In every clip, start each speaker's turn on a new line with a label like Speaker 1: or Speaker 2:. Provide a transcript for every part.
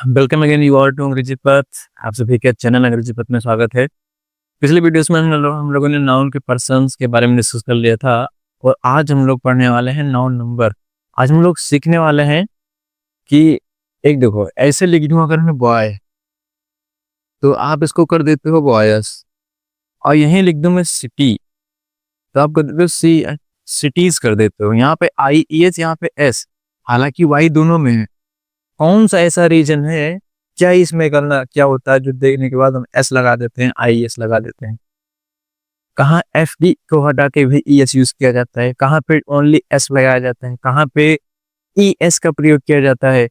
Speaker 1: Welcome again you all to Angrezi Path. आप सभी के चैनल अंग्रेजी पथ में स्वागत है। पिछले वीडियोस में हम लोगों ने नाउन के पर्सन्स के बारे में डिस्कस कर लिया था और आज हम लोग पढ़ने वाले हैं नाउन नंबर। आज हम लोग सीखने वाले हैं कि एक देखो ऐसे लिख दूं अगर मैं बॉय तो आप इसको कर देते हो बॉयस, और यहीं लिख दूं मैं सिटी तो आप कर देते हो सिटीज कर देते हो। यहाँ पे आई ई एस, यहाँ पे एस, हालांकि वाई दोनों में है। कौन सा ऐसा रीजन है, क्या इसमें करना क्या होता है जो देखने के बाद हम एस लगा देते हैं, आई एस लगा देते हैं। कहाँ एफ डी को हटा के भी ई एस यूज किया जाता है, कहाँ पे ओनली एस लगाया जाता है, कहाँ पे ई एस का प्रयोग किया जाता है,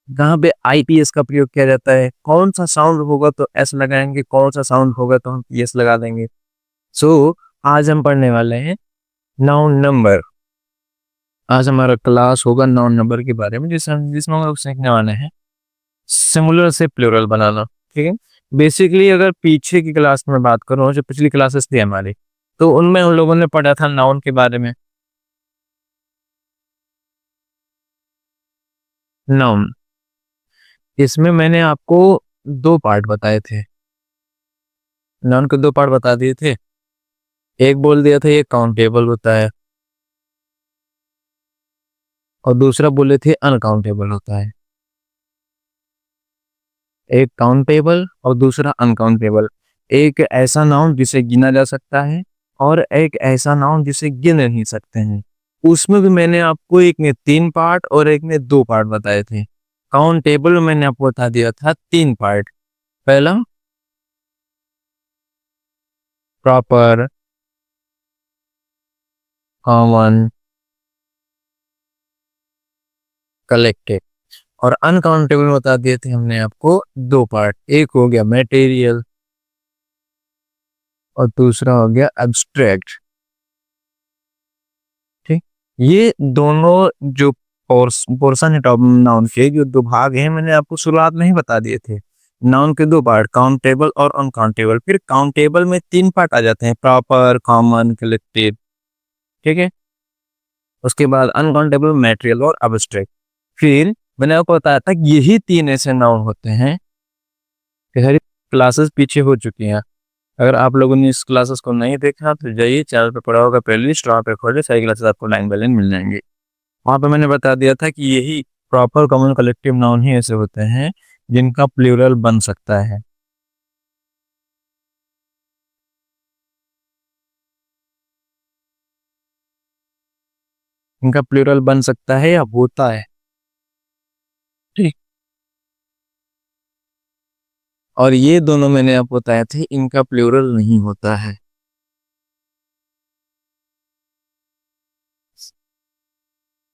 Speaker 1: कहाँ पे आई पी एस का प्रयोग किया जाता है। कौन सा साउंड होगा तो एस लगाएंगे, कौन सा साउंड होगा तो हम पी एस लगा देंगे। सो आज हम पढ़ने वाले हैं नाउन नंबर। आज हमारा क्लास होगा नाउन नंबर के बारे में, जिसमें हम लोग सीखने वाले हैं सिंगुलर से प्लूरल बनाना। ठीक है, बेसिकली अगर पीछे की क्लास में बात करूं, जो पिछली क्लासेस थी हमारी, तो उनमें हम लोगों ने पढ़ा था नाउन के बारे में। नाउन, इसमें मैंने आपको दो पार्ट बताए थे। नाउन के दो पार्ट बता दिए थे। एक बोल दिया था ये काउंटेबल होता है और दूसरा बोले थे अनकाउंटेबल होता है। एक काउंटेबल और दूसरा अनकाउंटेबल। एक ऐसा नाउन जिसे गिना जा सकता है और एक ऐसा नाउन जिसे गिन नहीं सकते हैं। उसमें भी मैंने आपको एक ने 3 पार्ट और एक ने 2 पार्ट बताए थे। काउंटेबल में मैंने आपको बता दिया था 3 पार्ट। पहला प्रॉपर, कॉमन, कलेक्टिव। और अनकाउंटेबल में बता दिए थे हमने आपको 2 पार्ट। एक हो गया मटेरियल और दूसरा हो गया एब्स्ट्रैक्ट। ठीक, ये दोनों जो पोर्शन है टॉप नाउन के, जो 2 भाग हैं, मैंने आपको शुरुआत में ही बता दिए थे। नाउन के 2 पार्ट, काउंटेबल और अनकाउंटेबल। फिर काउंटेबल में 3 पार्ट आ जाते हैं, प्रॉपर, कॉमन, कलेक्टिव। ठीक है, उसके बाद अनकाउंटेबल, मैटेरियल और एब्स्ट्रैक्ट। फिर मैंने आपको बताया था कि यही 3 ऐसे नाउन होते हैं। सारी क्लासेस पीछे हो चुकी हैं। अगर आप लोगों ने इस क्लासेस को नहीं देखा तो जाइए, चैनल पे पड़ा होगा प्लेलिस्ट, वहाँ पे खोलिए, सारी क्लासेस आपको लाइन बाय लाइन मिल जाएंगी। वहां पे मैंने बता दिया था कि यही प्रॉपर, कॉमन, कलेक्टिव नाउन ही ऐसे होते हैं जिनका प्लूरल बन सकता है। इनका प्लूरल बन सकता है या होता है। ठीक, और ये दोनों मैंने आपको बताया थे इनका प्लूरल नहीं होता है।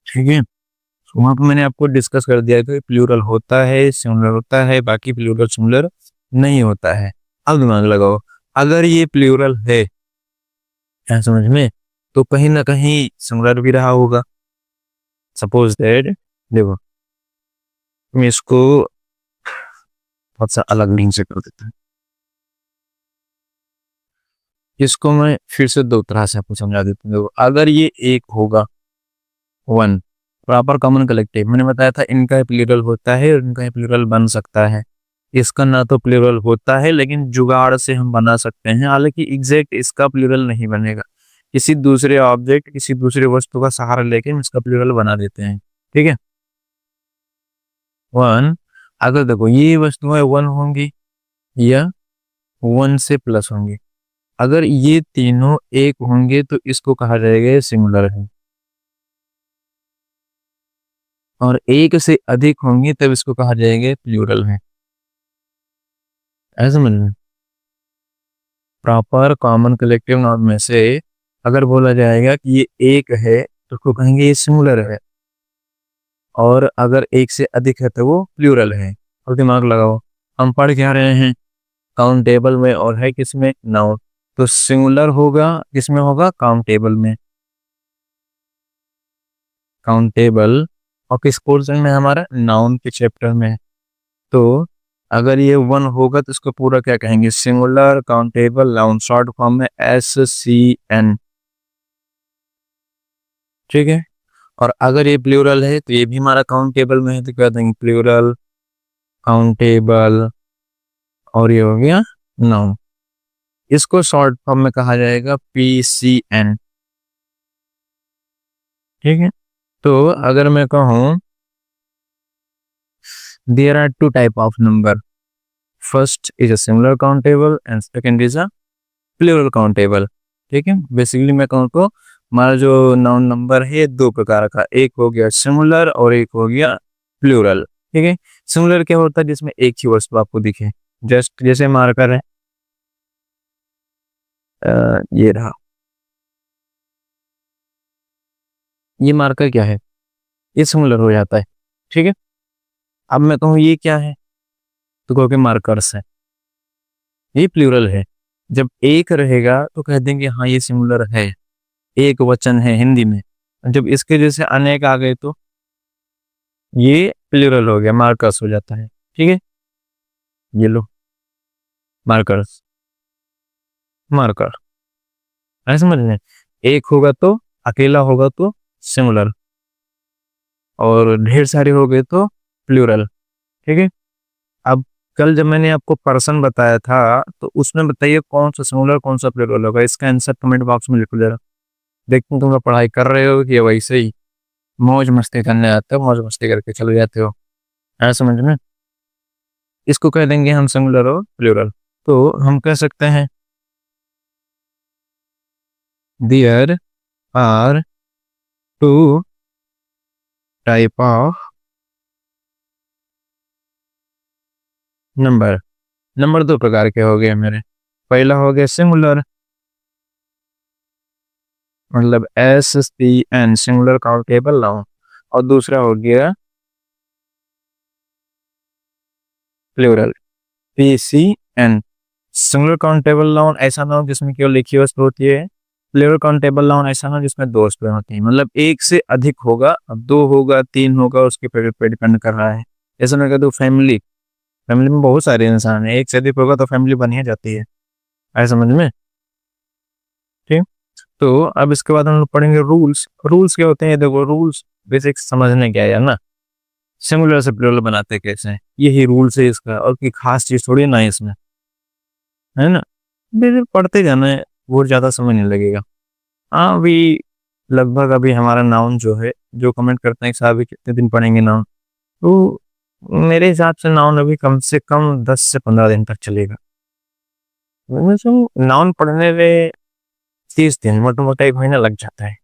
Speaker 1: ठीक है, तो वहां पे मैंने आपको डिस्कस कर दिया कि प्लूरल होता है, सिंगुलर होता है, बाकी प्लूरल सिंगुलर नहीं होता है। अब दिमाग लगाओ, अगर ये प्लूरल है, क्या समझ में, तो कहीं ना कहीं सिंगुलर भी रहा होगा। सपोज दैट, देखो मैं इसको बहुत सा अलग ढंग से कर देता हूँ। इसको मैं फिर से 2 तरह से आपको समझा देता हूँ। देखो, अगर ये एक होगा 1, प्रॉपर, कॉमन, कलेक्टिव, मैंने बताया था इनका प्लूरल होता है और इनका प्लूरल बन सकता है। इसका ना तो प्लूरल होता है, लेकिन जुगाड़ से हम बना सकते हैं। हालांकि एग्जैक्ट इसका प्लूरल नहीं बनेगा, किसी दूसरे ऑब्जेक्ट, किसी दूसरे वस्तु का सहारा लेके हम इसका प्लूरल बना देते हैं। ठीक है, 1, अगर देखो ये वस्तुएं 1 होंगी या 1 से प्लस होंगी। अगर ये तीनों एक होंगे तो इसको कहा जाएगा सिंगुलर है, और एक से अधिक होंगी तब इसको कहा जाएगा प्लूरल है। ऐसा समझ में, प्रॉपर, कॉमन, कलेक्टिव नाउन में से अगर बोला जाएगा कि ये एक है तो उसको कहेंगे ये सिंगुलर है, और अगर एक से अधिक है तो वो प्लूरल है। और दिमाग लगाओ, हम पढ़ क्या रहे हैं, काउंटेबल में, और है किसमें, नाउन। तो सिंगुलर होगा किसमें, होगा काउंटेबल में, काउंटेबल। और किस पोर्शन में, हमारा नाउन के चैप्टर में। तो अगर ये 1 होगा तो इसको पूरा क्या कहेंगे, singular countable noun, short form में SCN। ठीक है, और अगर ये प्लूरल है तो ये भी हमारा काउंटेबल में है तो क्या देंगे, प्लूरल काउंटेबल, और ये हो गया नाउन। इसको शॉर्ट फॉर्म में कहा जाएगा PCN। ठीक है, तो अगर मैं कहूँ there are two type of number, first is a singular countable and second is a plural countable. ठीक है, बेसिकली मैं कहूँ तो हमारा जो नाउन नंबर है दो प्रकार का, एक हो गया सिंगुलर और एक हो गया प्लूरल। ठीक है, सिंगुलर क्या होता है, जिसमें एक ही वस्तु आपको दिखे, जस्ट जैसे मार्कर है, ये रहा, ये मार्कर क्या है, ये सिंगुलर हो जाता है। ठीक है, अब मैं कहूँ ये क्या है, तो कहोगे मार्कर्स है, ये प्लूरल है। जब एक रहेगा तो कह देंगे हाँ ये सिंगुलर है, एक वचन है हिंदी में। जब इसके जैसे अनेक आ गए तो ये प्लूरल हो गया, मार्कर्स हो जाता है। ठीक है, ये लो मार्कर्स, मार्कर, है समझ में। एक होगा तो, अकेला होगा तो सिंगुलर, और ढेर सारे हो गए तो प्लूरल। ठीक है, अब कल जब मैंने आपको पर्सन बताया था तो उसमें बताइए कौन सा सिंगुलर कौन सा प्लूरल होगा, इसका आंसर कमेंट बॉक्स में लिखो जरा। देखते हैं तुम लोग पढ़ाई कर रहे हो कि वैसे ही मौज मस्ती करने आते हो, मौज मस्ती करके चले जाते हो, है समझ में। इसको कह देंगे हम सिंगुलर और प्लूरल। तो हम कह सकते हैं there are two type of number, number दो प्रकार के हो गए मेरे। पहला हो गया सिंगुलर, मतलब SCN, सिंगुलर काउंटेबल नाउन, और दूसरा हो गया plural, PCN। Singular countable noun ऐसा नाउन जिसमें केवल एक ही वस्तु होती है, प्लूरल काउंटेबल नाउन ऐसा नाउन जिसमें दो वस्तुएं होती हैं, मतलब एक से अधिक होगा, अब दो होगा तीन होगा उसके पे डिपेंड कर रहा है। जैसे मैं कह दूं फैमिली, फैमिली में बहुत सारे इंसान हैं, एक से अधिक होगा तो फैमिली बन ही जाती है, ऐसा समझ में। ठीक, तो अब इसके बाद हम लोग पढ़ेंगे रूल्स। रूल्स क्या होते हैं, देखो रूल्स बेसिक समझने क्या है यार ना, सिंगुलर से प्लूरल बनाते कैसे हैं, यही रूल्स है इसका, और कोई खास चीज थोड़ी ना है इसमें, है ना। बेसिक पढ़ते जाना है, बहुत ज्यादा समय नहीं लगेगा। हाँ अभी लगभग अभी हमारा नाउन जो है, जो कमेंट करते हैं कि साहब अभी कितने दिन पढ़ेंगे नाउन, तो मेरे हिसाब से नाउन अभी कम से कम 10 से 15 दिन तक चलेगा। नाउन पढ़ने में 30 दिन, मोटा मोटा 1 महीना लग जाता है।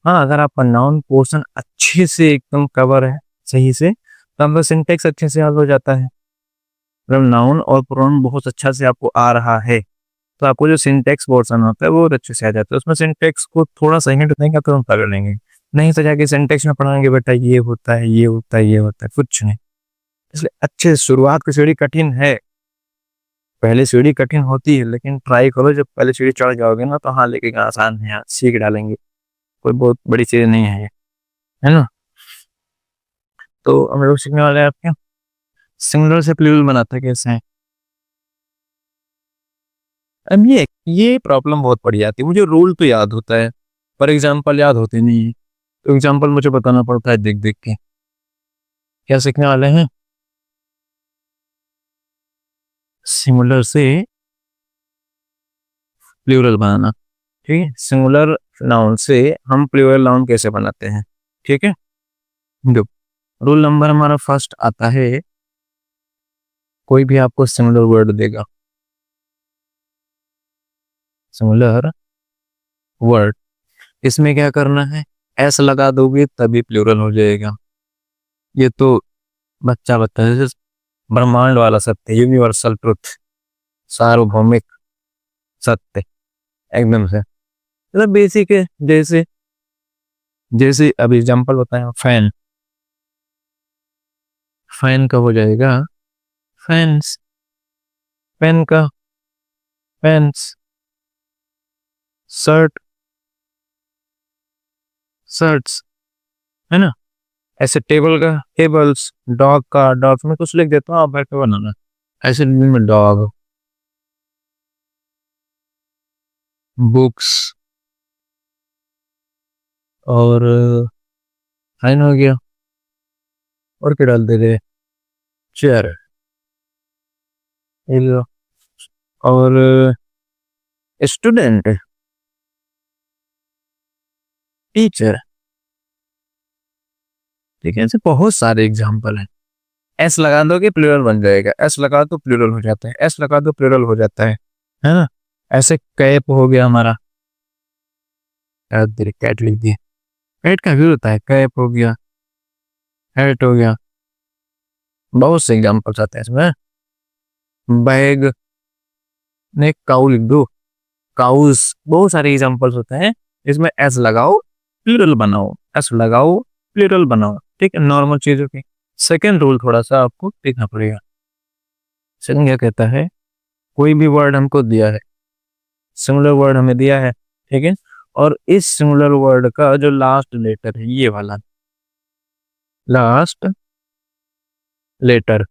Speaker 1: हाँ अगर आपका नाउन पोर्शन अच्छे से एकदम कवर है सही से, तो आपका सिंटेक्स अच्छे से हल हो जाता है। मतलब नाउन और प्रोनाउन बहुत अच्छा से आपको आ रहा है, तो आपको जो सिंटेक्स पोर्शन होता है वो अच्छे से आ जाता है। उसमें सिंटेक्स को थोड़ा सा हिंट देंगे तो हम पकड़ लेंगे, नहीं तो जाके सिंटेक्स में पढ़ाएंगे बेटा ये होता है ये होता है ये होता है, कुछ नहीं। इसलिए अच्छे शुरुआत की सीढ़ी कठिन है, पहले सीढ़ी कठिन होती है, लेकिन ट्राई करो, जब पहले सीढ़ी चढ़ जाओगे ना तो हाँ लेके आसान है, सीख डालेंगे, कोई बहुत बड़ी चीज नहीं है ये, है ना। तो हम लोग सीखने वाले हैं आपके सिंगुलर से प्लूरल बनाते कैसे हैं। अब ये प्रॉब्लम बहुत पड़ जाती है, मुझे रूल तो याद होता है पर एग्जाम्पल याद होते नहीं है, तो एग्जाम्पल मुझे बताना पड़ता है देख देख के। क्या सीखने वाले हैं, सिंगुलर से प्लूरल बनाना। ठीक है, सिंगुलर नाउन से हम प्लूरल नाउन कैसे बनाते हैं। ठीक है, दो रूल नंबर हमारा फर्स्ट आता है, कोई भी आपको सिंगुलर वर्ड देगा, सिंगुलर वर्ड, इसमें क्या करना है, एस लगा दोगे तभी प्लूरल हो जाएगा। ये तो बच्चा बच्चा जैसे ब्रह्मांड वाला सत्य, यूनिवर्सल ट्रुथ, सार्वभौमिक सत्य एकदम से, मतलब बेसिक है। जैसे जैसे अभी एग्जाम्पल बताया, फैन, फैन का हो जाएगा फैंस, पेन का पेन्स, शर्ट शर्ट्स, है ना। ऐसे टेबल का टेबल्स, डॉग का डॉग्स, में कुछ लिख देता हूँ आप बैठ के बनाना, ऐसे में डॉग, बुक्स, और फाइन हो गया, और क्या डाल दे रहे, टीचर, और स्टूडेंट, टीचर। ठीक है, ऐसे बहुत सारे एग्जाम्पल हैं। एस लगा दो कि प्लूरल बन जाएगा, एस लगा दो प्लूरल हो जाता है, एस लगा दो प्लूरल हो जाता है ना। ऐसे कैप हो गया हमारा, कैट लिख दिया, कैट का भी होता है, कैप हो गया, हैट हो गया, बहुत से एग्जाम्पल्स आते हैं इसमें। बैग, ने काउ लिख दो, काउस, बहुत सारे एग्जाम्पल्स होते हैं। इसमें एस लगाओ प्लूरल बनाओ, एस लगाओ प्लूरल बनाओ। ठीक है, नॉर्मल चीजों की। सेकेंड रूल थोड़ा सा आपको देखना पड़ेगा। सेकंड क्या कहता है, कोई भी वर्ड हमको दिया है, सिंगुलर वर्ड हमें दिया है, ठीक है, और इस सिंगुलर वर्ड का जो लास्ट लेटर है, ये वाला last letter,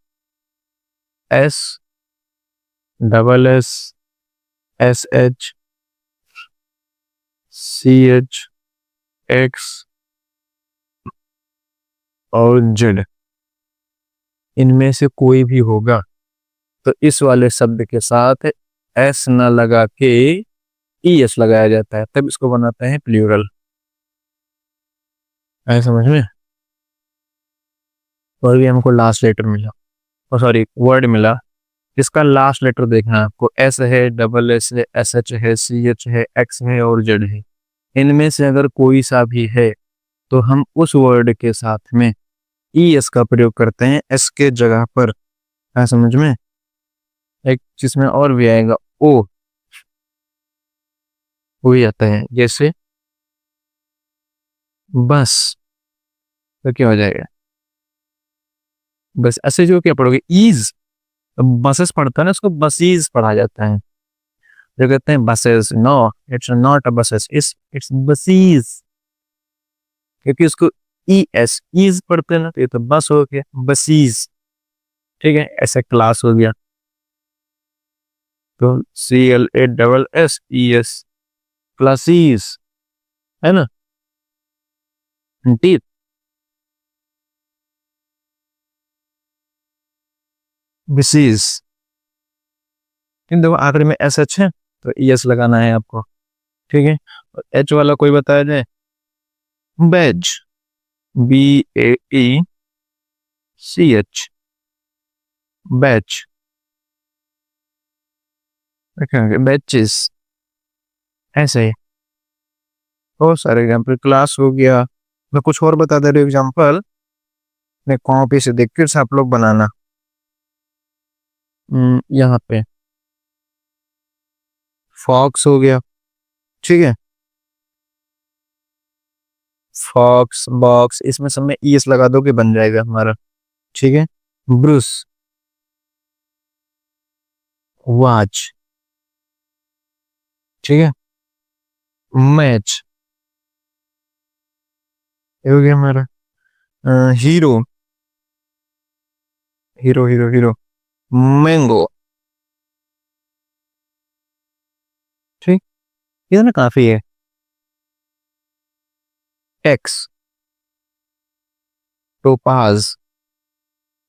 Speaker 1: S, double S, S H, C H, X और जेड, इनमें से कोई भी होगा तो इस वाले शब्द के साथ एस न लगा के ई एस लगाया जाता है, तब इसको बनाते हैं प्लूरल। है समझ में। और भी हमको लास्ट लेटर मिला, और सॉरी वर्ड मिला, इसका लास्ट लेटर देखना है आपको, एस है, डबल एस है, एस एच है, सी एच है, एक्स है और जेड है। इनमें से अगर कोई सा भी है तो हम उस वर्ड के साथ में ई एस का प्रयोग करते हैं एस के जगह पर। है समझ में। एक जिसमें और भी आएगा, ओ, वो ही आता है, जैसे बस, तो क्या हो जाएगा, बस ऐसे जो क्या पढ़ोगे, ईज, बसेस पढ़ता है ना, उसको बसीज पढ़ा जाता है। जो कहते हैं buses, no it's not a buses, it's buses, क्योंकि उसको ई एस, ईज पढ़ते हैं ना, तो ये तो बस हो गया, बसीज। ठीक है, ऐसे क्लास हो गया, तो C L A double S E S, classes, है ना। टीथ, बिसीज। इन देखो आखिरी में एस एच है तो ई एस लगाना है आपको। ठीक है, और एच वाला कोई बताया जाए, बैज, बी ए ई सी एच, बैच, बैचेस, ऐसे ही बहुत सारे एग्जाम्पल। क्लास हो गया। मैं कुछ और बता दे रही हूँ एग्जाम्पल, मैं कॉपी से देख कर आप लोग बनाना। यहाँ पे फॉक्स हो गया, ठीक है, फॉक्स, बॉक्स, इसमें सब में ई एस लगा दो कि बन जाएगा हमारा। ठीक है, ब्रूस, वॉच, ठीक है, मैच, ये हो गया हमारा। Hero, hero hero hero, mango. ठीक, ये ना काफी है। टेक्स, टोपाज,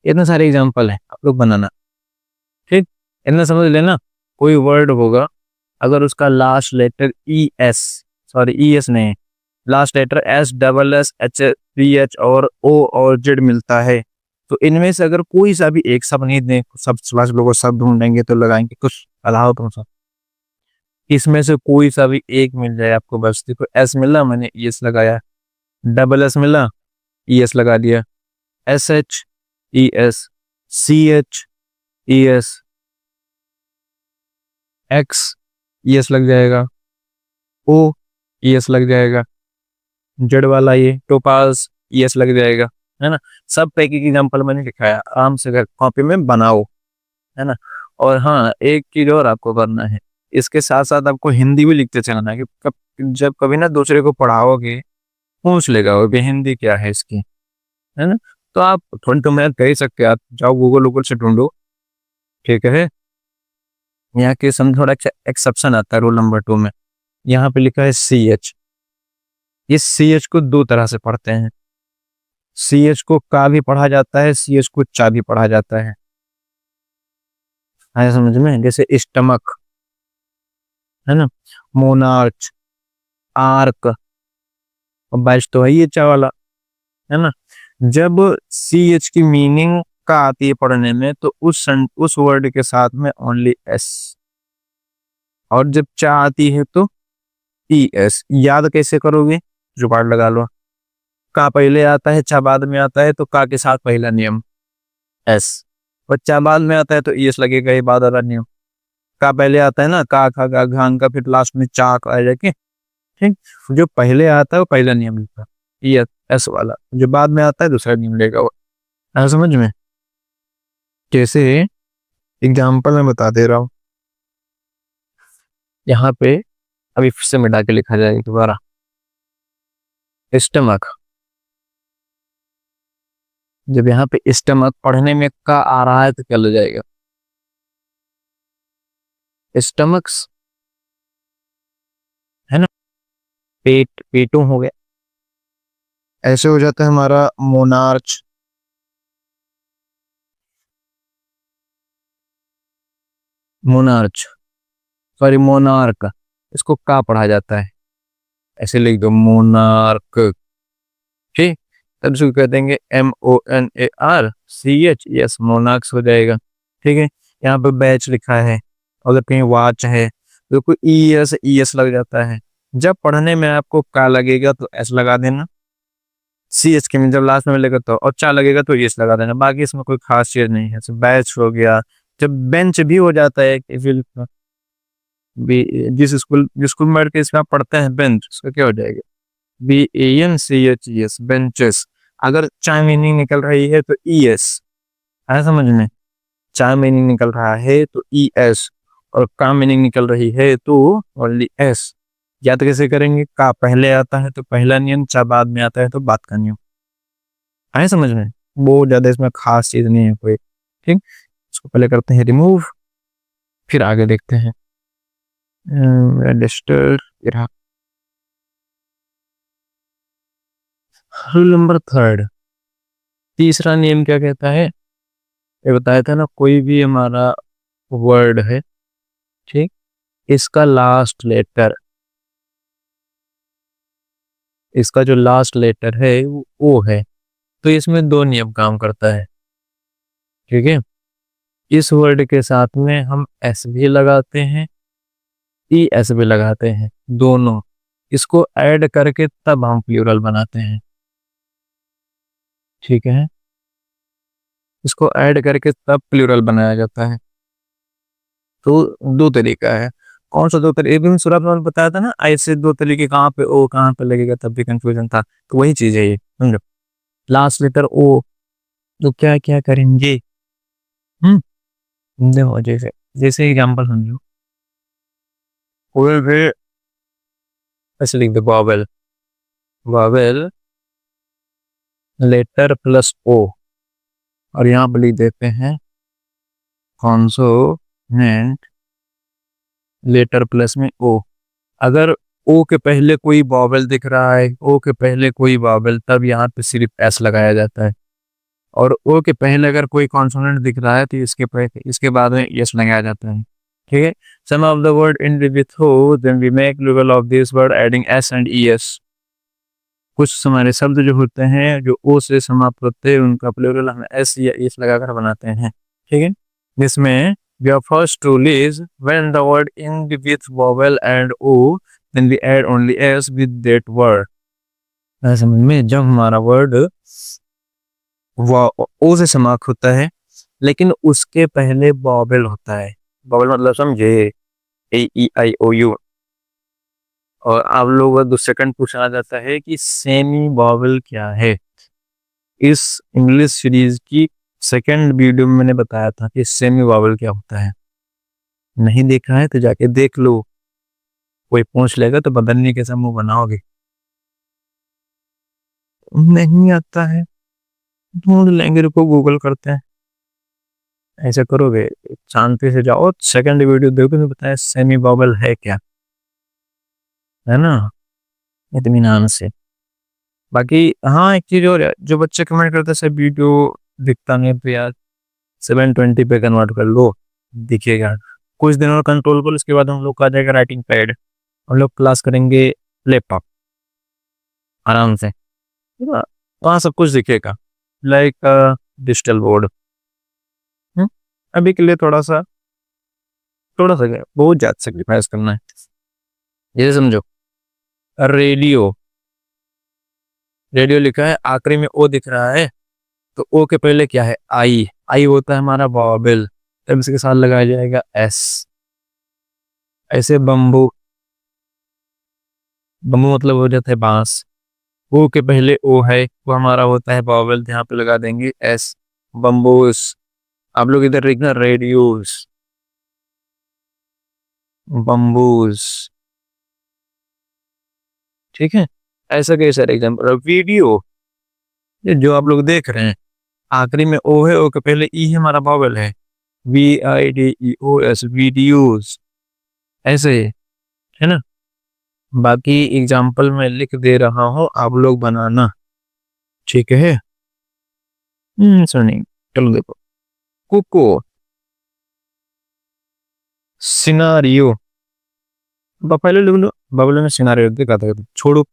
Speaker 1: इतने सारे एग्जाम्पल है, आप लोग बनाना। ठीक, इतना समझ लेना। कोई वर्ड होगा, अगर उसका last letter E S, sorry E S नहीं, last letter S, double S, H, C H और ओ और जेड मिलता है, तो इनमें से अगर कोई सा भी एक, सब नहीं दें, सब सब लोगों सब ढूंढेंगे तो लगाएंगे, कुछ अलावा तुम सब, इसमें से कोई सा भी एक मिल जाए आपको, बस देखो एस मिला, मैंने ई एस लगाया, डबल एस मिला, ई एस लगा दिया, S H E S, C H E S, X E S लग जाएगा, ओ ई एस लग जाएगा, जेड वाला ये टोपाज ई एस लग जाएगा, है ना। सब पे एक एग्जाम्पल मैंने दिखाया, आराम से घर कॉपी में बनाओ, है ना। और हाँ, एक चीज और आपको करना है, इसके साथ साथ आपको हिंदी भी लिखते चलना है, कि जब कभी ना दूसरे को पढ़ाओगे, पूछ लेगा वो भी हिंदी क्या है इसकी, है ना। तो आप थोड़ी तो मेहनत कर ही सकते हैं, आप जाओ गूगल वूगल से ढूंढो। ठीक है, यहाँ के समझ थोड़ा एक्सेप्शन आता है रूल नंबर 2 में। यहाँ पे लिखा है सी एच, इस सी एच को दो तरह से पढ़ते हैं, सी एच को का भी पढ़ा जाता है, सी एच को चा भी पढ़ा जाता है। आया समझ में? जैसे स्टमक है ना, मोनार्च, आर्क, और बैच तो है ये चा वाला, है ना। जब सी एच की मीनिंग का आती है पढ़ने में तो उस वर्ड के साथ में ओनली एस, और जब चा आती है तो ई एस। याद कैसे करोगे? जुगाड़ लगा लो। का पहले आता है, चा बाद में आता है, तो का के साथ पहला नियम एस, और चा बाद में आता है तो ई एस लगेगा, ये बाद वाला नियम। का पहले आता है ना, का खा गा घान का, फिर लास्ट में चा आ जाके, ठीक। जो पहले आता है वो पहला नियम लेगा, ई एस वाला। जो बाद में आता है दूसरा नियम लेगा वो। है समझ में? जैसे एग्जाम्पल मैं बता दे रहा हूँ यहाँ पे, अभी फिर से मिटा के लिखा जाएगा दोबारा। स्टमक, जब यहाँ पे स्टमक पढ़ने में का आ रहा है तो क्या हो जाएगा? स्टमक्स, है ना, पेट, पेटों हो गया। ऐसे हो जाता है हमारा मोनार्च, मोनार्च, सॉरी मोनार्क, इसको का पढ़ा जाता है, ऐसे लिख दो मोनार्क, ठीक। तब इसको कह देंगे MONARCH, यस, मोनार्क्स हो जाएगा, ठीक है। यहाँ पे बैच लिखा है, अगर कहीं वाच है तो कोई ई एस लग जाता है। जब पढ़ने में आपको का लगेगा तो एस लगा देना, सी एच के में जब लास्ट में मिलेगा तो, और चा लगेगा तो एस लगा देना। बाकी इसमें कोई खास चीज नहीं है। बैच हो गया। जब बेंच भी हो जाता है, जिस स्कूल में बैठ के इसमें आप पढ़ते हैं बेंच, उसका क्या हो जाएगा? BENCHES, benches. अगर चाय मीनिंग निकल रही है तो ई एस, है समझ में? चाय मीनिंग निकल रहा है तो ई एस, और का मीनिंग निकल रही है तो ओनली एस। याद कैसे करेंगे? का पहले आता है तो पहला नियम, चा बाद में आता है तो बाद का नियम। है समझ में? बहुत ज्यादा इसमें खास चीज नहीं है कोई, ठीक। इसको पहले करते हैं रिमूव, फिर आगे देखते हैं। रजिस्टर, रूल नंबर थर्ड, तीसरा नियम क्या कहता है? ये बताया था ना, कोई भी हमारा वर्ड है, ठीक, इसका लास्ट लेटर, इसका जो लास्ट लेटर है वो ओ है, तो इसमें दो नियम काम करता है, ठीक है। इस वर्ड के साथ में हम एस भी लगाते हैं, ई एस भी लगाते हैं, दोनों। इसको ऐड करके तब हम प्लूरल बनाते हैं, ठीक है। इसको ऐड करके तब प्लूरल बनाया जाता है। तो दो तरीका है। कौन सा दो तरीके? एक दिन सूरज ने बताया था ना, ऐसे दो तरीके, कहाँ पे ओ कहाँ पे लगेगा, तब भी कंफ्यूजन था। तो वही चीज है ये, समझो। लास्ट लेटर ओ, तो क्या क्या करेंगे? देखो, जैसे जैसे एग्जाम्पल समझो, कोई भी ऐसे लिख दो, vowel, vowel letter plus O, और यहाँ पे लिख देते हैं कॉन्सोनेंट लेटर प्लस में ओ। अगर ओ के पहले कोई वॉवेल दिख रहा है, ओ के पहले कोई वॉवेल, तब यहाँ पे सिर्फ एस लगाया जाता है। और ओ के पहले अगर कोई कॉन्सोनेंट दिख रहा है तो इसके बाद में यस लगाया जाता है, ठीक है। Some of the word end with O, then we make plural of this word adding S and E S. कुछ हमारे शब्द जो होते हैं जो ओ से समाप्त होते हैं, उनका प्लूरल हम एस या एस लगाकर बनाते हैं, ठीक है। जिसमें your first rule is when the word end with vowel and o, then we add only s with that word। समझ में? जब हमारा वर्ड ओ से समाप्त होता है लेकिन उसके पहले वॉवेल होता है, वॉवेल मतलब समझे, AEIOU। और आप लोगों को सेकंड पूछा जाता है कि सेमी वॉवेल क्या है। इस इंग्लिश सीरीज की सेकंड वीडियो में मैंने बताया था कि सेमी वॉवेल क्या होता है। नहीं देखा है तो जाके देख लो, कोई पूछ लेगा तो बदलने के मुंह बनाओगे। नहीं आता है, ढूंढ लेंगे, रुको गूगल करते हैं। ऐसा करोगे, शांति से जाओ, सेकंड वीडियो देखो तो बताया सेमी वॉवेल है क्या, है ना, इत्मीनान से। बाकी हाँ, एक चीज और है, जो बच्चे कमेंट करते हैं सर वीडियो दिखता नहीं तो यार 720 पे कन्वर्ट कर लो, दिखेगा। कुछ दिन और कंट्रोल करो, उसके बाद हम लोग का आ जाएगा राइटिंग पैड, हम लोग क्लास करेंगे लैपटॉप आराम से, ठीक है? वहाँ सब कुछ दिखेगा, लाइक डिजिटल बोर्ड। अभी के लिए थोड़ा सा क्या, बहुत ज्यादा सेक्रीफाइस करना है। ये समझो, रेडियो, रेडियो लिखा है, आखिरी में ओ दिख रहा है, तो ओ के पहले क्या है, आई, आई होता है हमारा वॉवेल, तब इसके साथ लगाया जाएगा एस। ऐसे बम्बू, बम्बू मतलब हो जाता है बांस, ओ के पहले ओ है, वो हमारा होता है वॉवेल, यहाँ पे लगा देंगे एस, बम्बूस। आप लोग इधर लिखना रेडियोस, बम्बूस, ठीक है? ऐसा कई सारे एग्जाम्पल। वीडियो, ये जो आप लोग देख रहे हैं, आखिरी में ओ है, ओ के पहले ई है, हमारा वॉवेल है, VIDEOS, वीडियोस, ऐसे है ना? बाकी एग्जाम्पल में लिख दे रहा हूँ, आप लोग बनाना, ठीक है? सुनिए, चलो देखो, कुको, सिनारियो, पहले लिख लो, बबल में सिनारियो दिखा था, छोड़ो,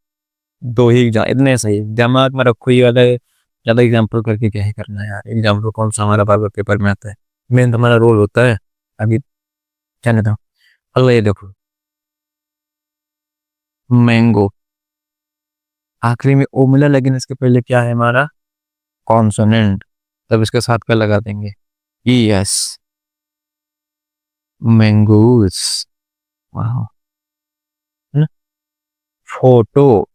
Speaker 1: दो ही एग्जाम इतने सही दिमाग में रखो, ये वाला ज्यादा एग्जाम्पल करके क्या ही करना है यार, एग्जाम्पल कौन सा हमारा बार बार पेपर में आता है, मेन तो हमारा रोल होता है। अभी क्या नहीं था, अल्लाह, ये देखो, मैंगो, आखिरी में ओ मिला, लेकिन इसके पहले क्या है हमारा, कॉन्सोनेंट, तब इसके साथ क्या लगा देंगे, यस, मैंगोस, वाह, फोटो,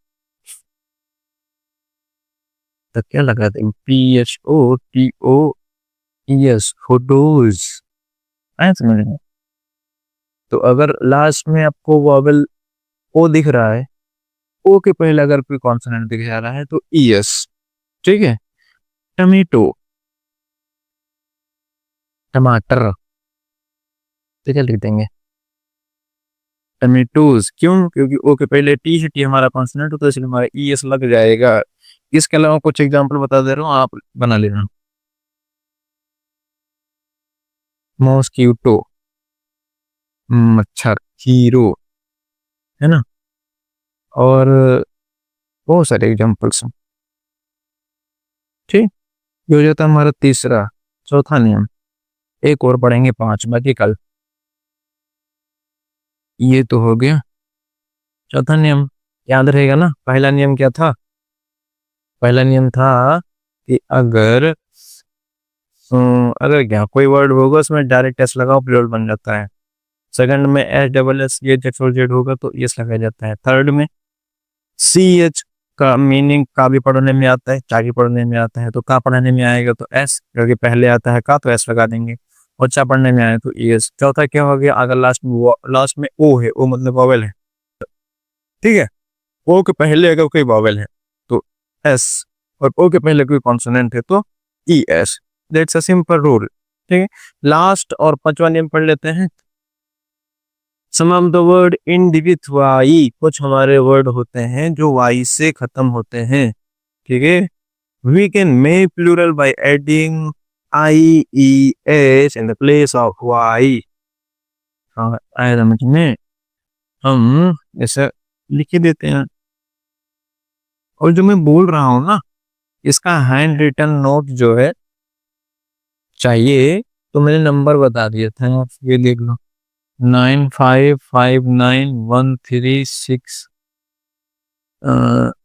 Speaker 1: तो क्या लगा देंगे, PHOTOES, फोटोज, आया समझ में? तो अगर लास्ट में आपको वॉवेल ओ दिख रहा है, ओ के पहले अगर कोई कॉन्सोनेंट दिख जा रहा है तो ईएस, ठीक है? टमेटो, टमाटर, तो क्या लिख देंगे, टमेटोज, क्यों? क्योंकि ओ के पहले टी है, टी हमारा कॉन्सोनेंट होता है, इसलिए हमारा ईएस लग जाएगा। इसके अलावा कुछ एग्जांपल बता दे रहा हूँ, आप बना लेना। मॉस्क्यूटो, मच्छर, हीरो, है ना? और बहुत सारे एग्जांपल्स हैं, ठीक। ये हो जाता है हमारा तीसरा, चौथा नियम। एक और पढ़ेंगे, पांच बाकी कल। ये तो हो गया चौथा नियम, याद रहेगा ना? पहला नियम क्या था? पहला नियम था कि अगर क्या कोई वर्ड होगा उसमें डायरेक्ट एस लगाओ, प्लूरल बन जाता है। सेकंड में SSS ये जेड और जेड होगा तो एस लगाया जाता है। थर्ड में CH का मीनिंग का भी पढ़ने में आता है, चा भी पढ़ने में आता है, तो का पढ़ने में आएगा तो एस, क्योंकि पहले आता है का तो एस लगा देंगे, और चा पढ़ने में आए तो एस। चौथा क्या हो गया, अगर लास्ट में ओ है, ओ मतलब वॉवेल है, ठीक है? ओ के पहले अगर कोई वॉवेल है तो एस, और ओ के पहले कोई कॉन्सोनेंट है तो E S. That's a simple rule, ठीक है? लास्ट और पांचवा नियम पढ़ लेते हैं। Some of the word end with Y, कुछ हमारे वर्ड होते हैं जो वाई से खत्म होते हैं, ठीक है? We can make plural by adding IES in the place of Y. आया समझ में? हम ऐसा लिख ही देते हैं। और जो मैं बोल रहा हूँ ना, इसका हैंड रिटन नोट जो है चाहिए, तो मैंने नंबर बता दिया था, आप ये देख लो, 955913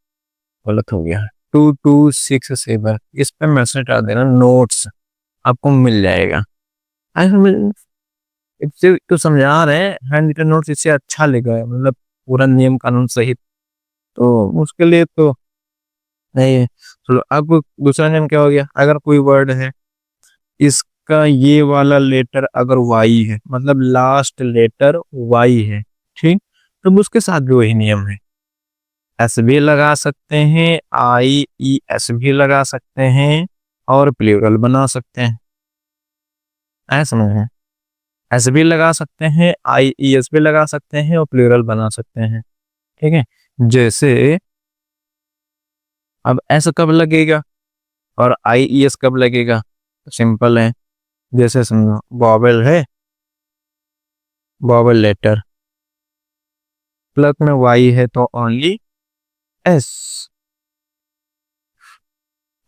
Speaker 1: गलत हो गया, 2267, इस पे मैसेज डाल देना नोट्स, आपको मिल जाएगा। इससे तो समझा रहे हैं, हैंड रिटन नोट्स इससे अच्छा लिखा है, मतलब पूरा नियम कानून सहित, तो उसके लिए तो नहीं है। चलो, अब दूसरा नियम क्या हो गया, अगर कोई वर्ड है, इसका ये वाला लेटर अगर वाई है, मतलब लास्ट लेटर वाई है, ठीक, तो उसके साथ भी वही नियम है, एस भी लगा सकते हैं, IES भी लगा सकते हैं, और प्लूरल बना सकते हैं। ऐसा समझ में? एस भी लगा सकते हैं, IES भी लगा सकते हैं, और प्लूरल बना सकते हैं, ठीक है? जैसे अब एस कब लगेगा और आई ई एस कब लगेगा? तो सिंपल है, जैसे समझो वॉवेल है, वॉवेल लेटर, प्लस में वाई है तो ओनली एस,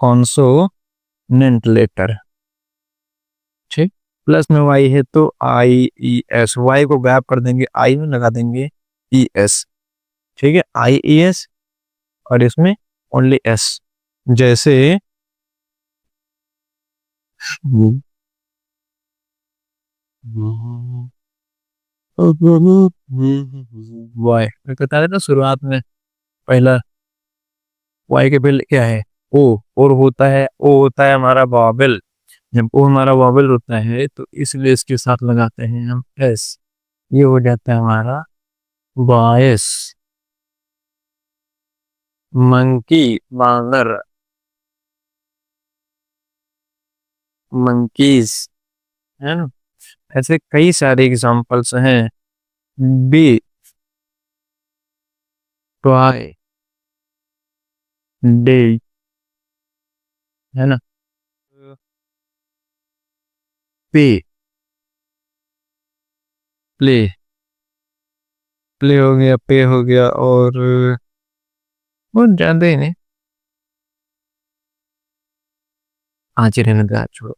Speaker 1: कॉन्सोनेंट लेटर, ठीक। प्लस में वाई है तो आई ई एस, वाई को गैप कर देंगे, आई में लगा देंगे ई एस, ठीक है, आई ई एस, और इसमें ओनली एस। जैसे वाई मैं बता रहा था शुरुआत में, पहला वाई के पहले क्या है? ओ, और होता है, ओ होता है हमारा वॉवेल। जब ओ हमारा वॉवेल होता है तो इसलिए इसके साथ लगाते हैं हम एस, ये हो जाता है हमारा वॉइस। मंकी, बांदर, मंकीज, है ना। ऐसे कई सारे एग्जांपल्स हैं। बी, टॉय, डे, है ना। पे, प्ले, प्ले हो गया, पे हो गया, और बहुत ज्यादा ही नहीं, आज ही रहने दो, आज छोड़ो।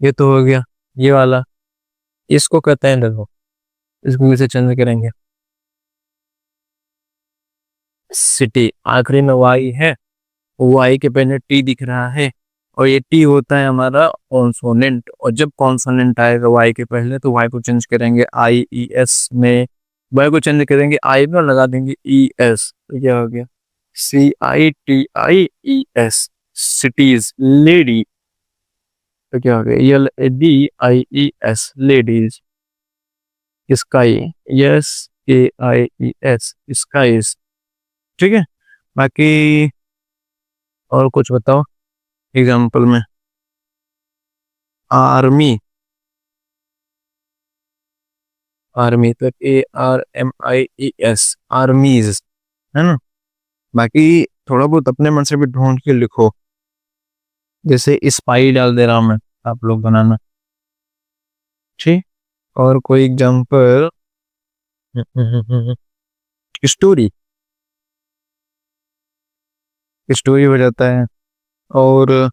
Speaker 1: ये तो हो गया, ये वाला, इसको कहते हैं, देखो इसको कैसे चेंज करेंगे? सिटी, आखिरी में वाई है, वाई के पहले टी दिख रहा है, और ये टी होता है हमारा कॉन्सोनेंट, और जब कॉन्सोनेंट आएगा वाई के पहले तो वाई को चेंज करेंगे आई ई एस में, वाई को चेंज करेंगे आई में और लगा देंगे ई एस, तो क्या हो गया? CITIES, सिटीज, लेडी, तो क्या हो गया? LADIES, ladies. Sky, SKIES, skies, ठीक है। बाकी और कुछ बताओ एग्जाम्पल में। आर्मी, आर्मी तो ARMIES, आर्मीज, है ना। बाकी थोड़ा बहुत अपने मन से भी ढूंढ के लिखो, जैसे स्पाई डाल दे रहा हूं मैं, आप लोग बनाना, ठीक। और कोई एग्जाम्पल? स्टोरी, स्टोरी हो जाता है, और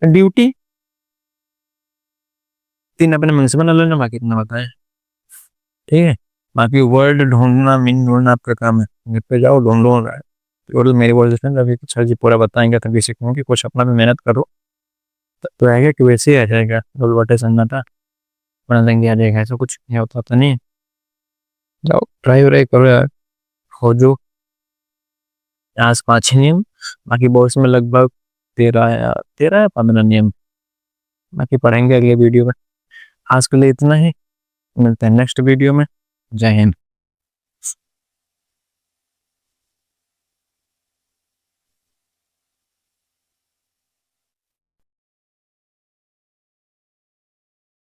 Speaker 1: ड्यूटी, तीन अपने मन से बना लेना, बाकी इतना बताए, ठीक है। बाकी वर्ड ढूंढना, मीन ढूंढना आपका काम है, घर पे जाओ ढूंढ लो रहा है। तो मेरी वर्ड अभी सर जी पूरा बताएंगे तभी सीखूंगा कि कुछ अपना भी मेहनत करो, तो आएगा कि वैसे ही आ जाएगा, बटे सन्नाटा बना देंगे, आ जाएगा, ऐसा कुछ नहीं होता तो नहीं। जाओ ट्राई व्राई करो यार, हो जो आज 5 नियम, बाकी बॉक्स में लगभग 13 या 15 नियम, बाकी पढ़ेंगे अगले वीडियो में। आज के लिए इतना ही, मिलते हैं नेक्स्ट वीडियो में। जय हिंद।